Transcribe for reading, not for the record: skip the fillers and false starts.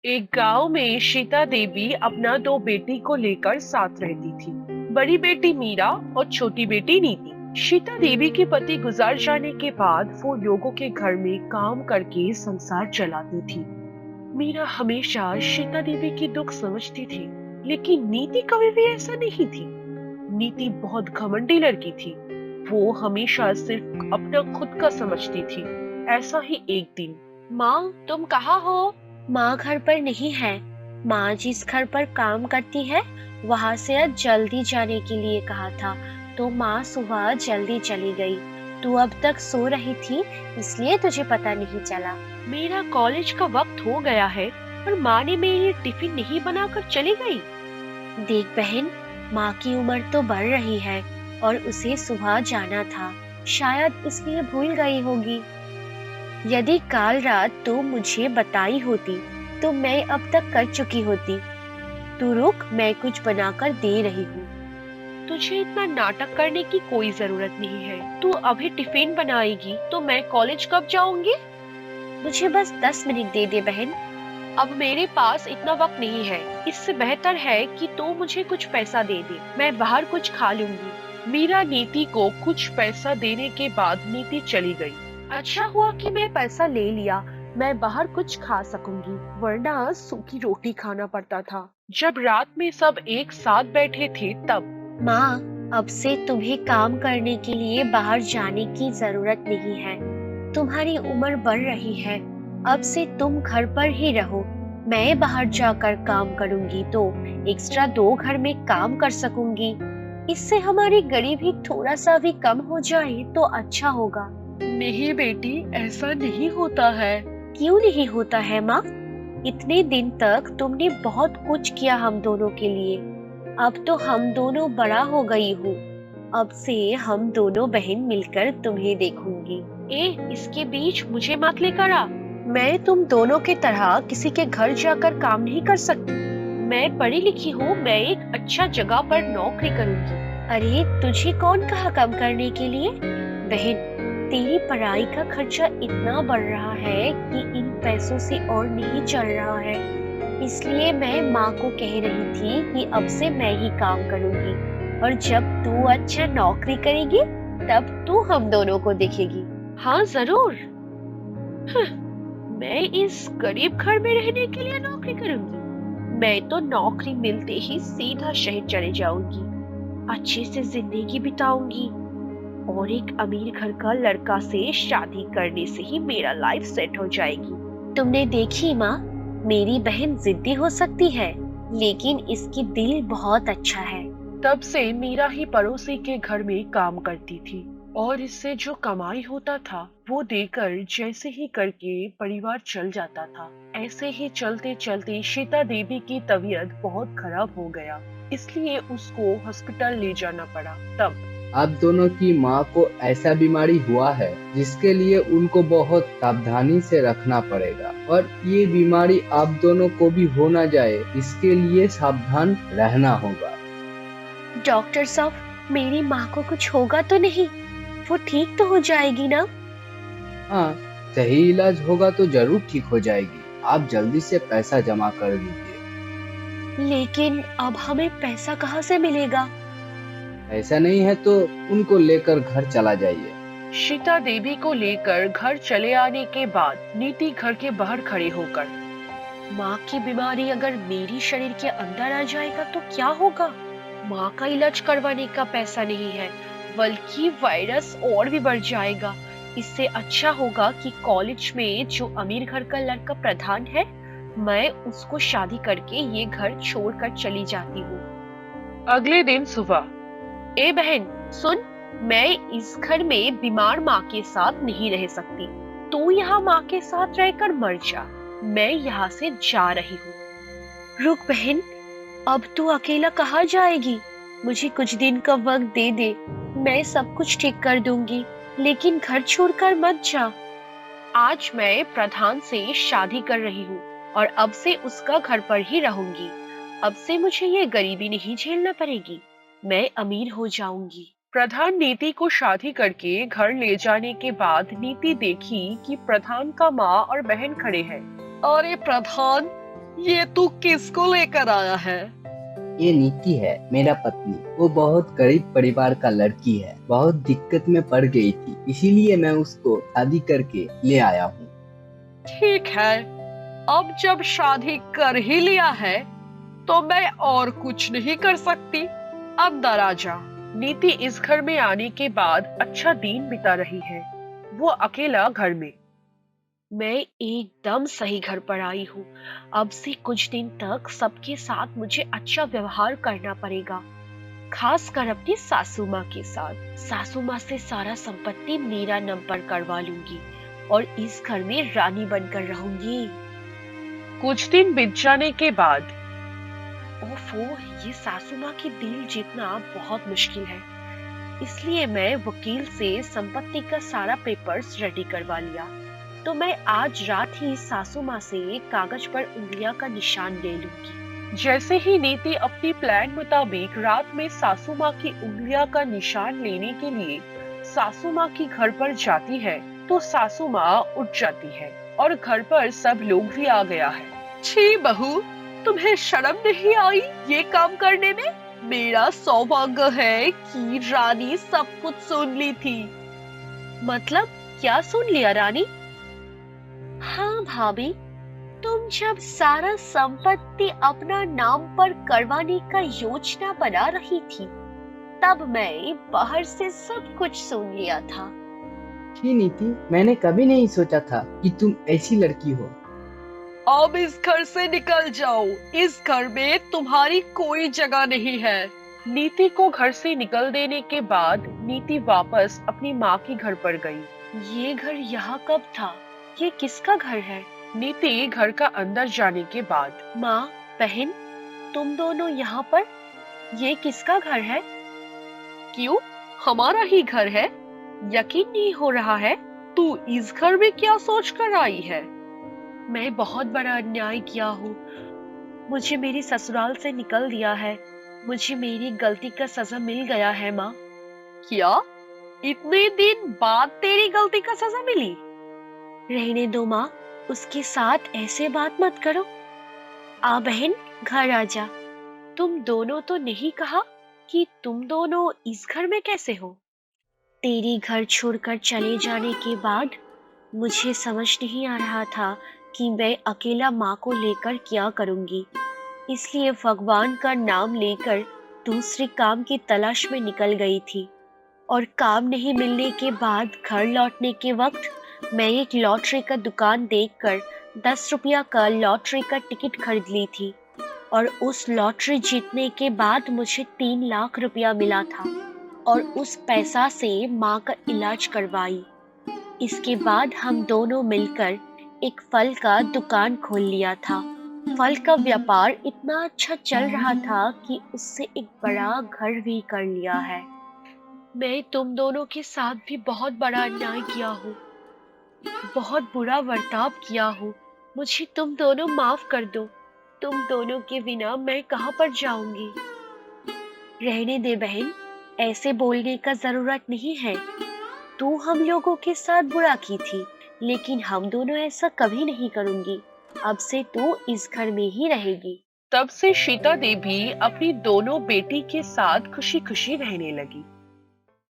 एक गांव में सीता देवी अपना दो बेटी को लेकर साथ रहती थी। बड़ी बेटी मीरा और छोटी बेटी नीति। सीता देवी के पति गुजर जाने के बाद वो लोगों के घर में काम करके संसार चलाती थी। मीरा हमेशा सीता देवी की दुख समझती थी, लेकिन नीति कभी भी ऐसा नहीं थी। नीति बहुत घमंडी लड़की थी। वो हमेशा सिर्फ अपना खुद का समझती थी। ऐसा ही एक दिन। माँ, तुम कहाँ हो? माँ घर पर नहीं है। माँ जिस घर पर काम करती है वहाँ से आज जल्दी जाने के लिए कहा था, तो माँ सुबह जल्दी चली गई। तू अब तक सो रही थी, इसलिए तुझे पता नहीं चला। मेरा कॉलेज का वक्त हो गया है, पर माँ ने मेरे लिए टिफिन नहीं बनाकर चली गई। देख बहन, माँ की उम्र तो बढ़ रही है और उसे सुबह जाना था, शायद इसलिए भूल गई होगी। यदि काल रात तू मुझे बताई होती तो मैं अब तक कर चुकी होती। तू रुक, मैं कुछ बनाकर दे रही हूँ। तुझे इतना नाटक करने की कोई जरूरत नहीं है। तू अभी टिफिन बनाएगी तो मैं कॉलेज कब जाऊंगी? मुझे बस 10 मिनट दे दे बहन। अब मेरे पास इतना वक्त नहीं है। इससे बेहतर है कि तू मुझे कुछ पैसा दे दे, मैं बाहर कुछ खा लूंगी। मीरा नीति को कुछ पैसा देने के बाद नीति चली गई। अच्छा हुआ कि मैं पैसा ले लिया, मैं बाहर कुछ खा सकूंगी, वरना सूखी रोटी खाना पड़ता था। जब रात में सब एक साथ बैठे थे तब। माँ, अब से तुम्हें काम करने के लिए बाहर जाने की जरूरत नहीं है। तुम्हारी उम्र बढ़ रही है, अब से तुम घर पर ही रहो। मैं बाहर जाकर काम करूंगी तो एक्स्ट्रा 2 घर में काम कर सकूंगी। इससे हमारी गरीबी थोड़ा सा भी कम हो जाए तो अच्छा होगा। नहीं बेटी, ऐसा नहीं होता है। क्यों नहीं होता है माँ? इतने दिन तक तुमने बहुत कुछ किया हम दोनों के लिए। अब तो हम दोनों बड़ा हो गई हूँ। अब से हम दोनों बहन मिलकर तुम्हें देखूंगी। इसके बीच मुझे मत लेकर आ। मैं तुम दोनों की तरह किसी के घर जाकर काम नहीं कर सकती। मैं पढ़ी लिखी हूँ, मैं एक अच्छा जगह पर नौकरी करूंगी। अरे तुझे कौन कहा काम करने के लिए? बहन, तेरी पढ़ाई का खर्चा इतना बढ़ रहा है कि इन पैसों से और नहीं चल रहा है। इसलिए मैं माँ को कह रही थी कि अब से मैं ही काम करूंगी, और जब तू अच्छा नौकरी करेगी तब तू हम दोनों को देखेगी। हाँ जरूर। मैं इस गरीब घर में रहने के लिए नौकरी करूंगी? मैं तो नौकरी मिलते ही सीधा शहर चले जाऊंगी, अच्छे से जिंदगी बिताऊंगी और एक अमीर घर का लड़का से शादी करने से ही मेरा लाइफ सेट हो जाएगी। तुमने देखी माँ, मेरी बहन जिद्दी हो सकती है, लेकिन इसकी दिल बहुत अच्छा है। तब से मीरा ही पड़ोसी के घर में काम करती थी और इससे जो कमाई होता था वो देकर जैसे ही करके परिवार चल जाता था। ऐसे ही चलते चलते सीता देवी की तबीयत बहुत खराब हो गया, इसलिए उसको हॉस्पिटल ले जाना पड़ा। तब आप दोनों की माँ को ऐसा बीमारी हुआ है जिसके लिए उनको बहुत सावधानी से रखना पड़ेगा, और ये बीमारी आप दोनों को भी हो ना जाए इसके लिए सावधान रहना होगा। डॉक्टर साहब, मेरी माँ को कुछ होगा तो नहीं? वो ठीक तो हो जाएगी ना? हाँ, सही इलाज होगा तो जरूर ठीक हो जाएगी। आप जल्दी से पैसा जमा कर दीजिए। लेकिन अब हमें पैसा कहाँ से मिलेगा? ऐसा नहीं है तो उनको लेकर घर चला जाइए। सीता देवी को लेकर घर चले आने के बाद नीति घर के बाहर खड़े होकर, माँ की बीमारी अगर मेरी शरीर के अंदर आ जाएगा तो क्या होगा? माँ का इलाज करवाने का पैसा नहीं है, बल्कि वायरस और भी बढ़ जाएगा। इससे अच्छा होगा कि कॉलेज में जो अमीर घर का लड़का प्रधान है, मैं उसको शादी करके ये घर छोड़कर चली जाती हूँ। अगले दिन सुबह। ए बहन सुन, मैं इस घर में बीमार माँ के साथ नहीं रह सकती। तू यहाँ माँ के साथ रहकर मर जा, मैं यहाँ से जा रही हूँ। रुक बहन, अब तू अकेला कहाँ जाएगी? मुझे कुछ दिन का वक्त दे दे, मैं सब कुछ ठीक कर दूंगी, लेकिन घर छोड़कर मत जा। आज मैं प्रधान से शादी कर रही हूँ और अब से उसका घर पर ही रहूंगी। अब से मुझे ये गरीबी नहीं झेलना पड़ेगी, मैं अमीर हो जाऊंगी। प्रधान नीति को शादी करके घर ले जाने के बाद नीति देखी कि प्रधान का माँ और बहन खड़े हैं। अरे प्रधान, ये तू किसको लेकर आया है? ये नीति है, मेरा पत्नी। वो बहुत गरीब परिवार का लड़की है, बहुत दिक्कत में पड़ गई थी, इसीलिए मैं उसको शादी करके ले आया हूँ। ठीक है, अब जब शादी कर ही लिया है तो मैं और कुछ नहीं कर सकती। अंदर आ जा। नीति इस घर में आने के बाद अच्छा दिन बिता रही है, वो अकेला घर में। मैं एकदम सही घर पर आई हूँ। अब से कुछ दिन तक सबके साथ मुझे अच्छा व्यवहार करना पड़ेगा, खासकर अपनी सासू माँ के साथ। सासू माँ से सारा संपत्ति मेरा नाम पर करवा लूंगी और इस घर में रानी बनकर रहूंगी। कुछ दिन बीत जाने के बाद, ओफो, ये सासू माँ की दिल जीतना बहुत मुश्किल है, इसलिए मैं वकील से संपत्ति का सारा पेपर्स रेडी करवा लिया। तो मैं आज रात ही सासू माँ से कागज पर उंगलियां का निशान ले लूंगी। जैसे ही नीति अपनी प्लान मुताबिक रात में सासू माँ की उंगलियां का निशान लेने के लिए सासू माँ की घर पर जाती है, तो सासू माँ उठ जाती है और घर पर सब लोग भी आ गया है। छी बहू, तुम्हें शर्म नहीं आई ये काम करने में? मेरा सौभाग्य है कि रानी सब कुछ सुन ली थी। मतलब क्या सुन लिया रानी? हाँ भाभी, तुम जब सारा संपत्ति अपना नाम पर करवाने का योजना बना रही थी, तब मैं बाहर से सब कुछ सुन लिया था। जी नीति, मैंने कभी नहीं सोचा था कि तुम ऐसी लड़की हो। अब इस घर से निकल जाओ, इस घर में तुम्हारी कोई जगह नहीं है। नीति को घर से निकल देने के बाद नीति वापस अपनी माँ के घर पर गई। ये घर यहाँ कब था? ये किसका घर है? नीति घर का अंदर जाने के बाद, माँ, बहन, तुम दोनों यहाँ पर? ये किसका घर है? क्यों, हमारा ही घर है। यकीन नहीं हो रहा है? तू इस घर में क्या सोच कर आई है? मैं बहुत बड़ा अन्याय किया हूँ। मुझे मेरी ससुराल से निकल दिया है। मुझे मेरी गलती का सजा मिल गया है माँ। क्या? इतने दिन बाद तेरी गलती का सजा मिली? रहने दो माँ, उसके साथ ऐसे बात मत करो। आ बहन, घर आ जा। तुम दोनों तो नहीं कहा कि तुम दोनों इस घर में कैसे हो? तेरी घर छोड़कर चले जाने के बाद मुझे समझ नहीं आ रहा था कि मैं अकेला माँ को लेकर क्या करूंगी। इसलिए भगवान का नाम लेकर दूसरे काम की तलाश में निकल गई थी और काम नहीं मिलने के बाद घर लौटने के वक्त मैं एक लॉटरी का दुकान देखकर 10 रुपया का लॉटरी का टिकट खरीद ली थी और उस लॉटरी जीतने के बाद मुझे 3 लाख रुपया मिला था और उस पैसा से माँ का इलाज करवाई। इसके बाद हम दोनों मिलकर एक फल का दुकान खोल लिया था। फल का व्यापार इतना अच्छा चल रहा था कि उससे एक बड़ा घर भी कर लिया है। मैं तुम दोनों के साथ भी बहुत बड़ा अन्याय किया हूँ, बहुत बुरा बर्ताव किया हूँ। मुझे तुम दोनों माफ कर दो। तुम दोनों के बिना मैं कहाँ पर जाऊंगी? रहने दे बहन, ऐसे बोलने का जरूरत नहीं है। तू हम लोगों के साथ बुरा की थी, लेकिन हम दोनों ऐसा कभी नहीं करूंगी। अब से तू इस घर में ही रहेगी। तब से सीता देवी अपनी दोनों बेटी के साथ खुशी खुशी रहने लगी।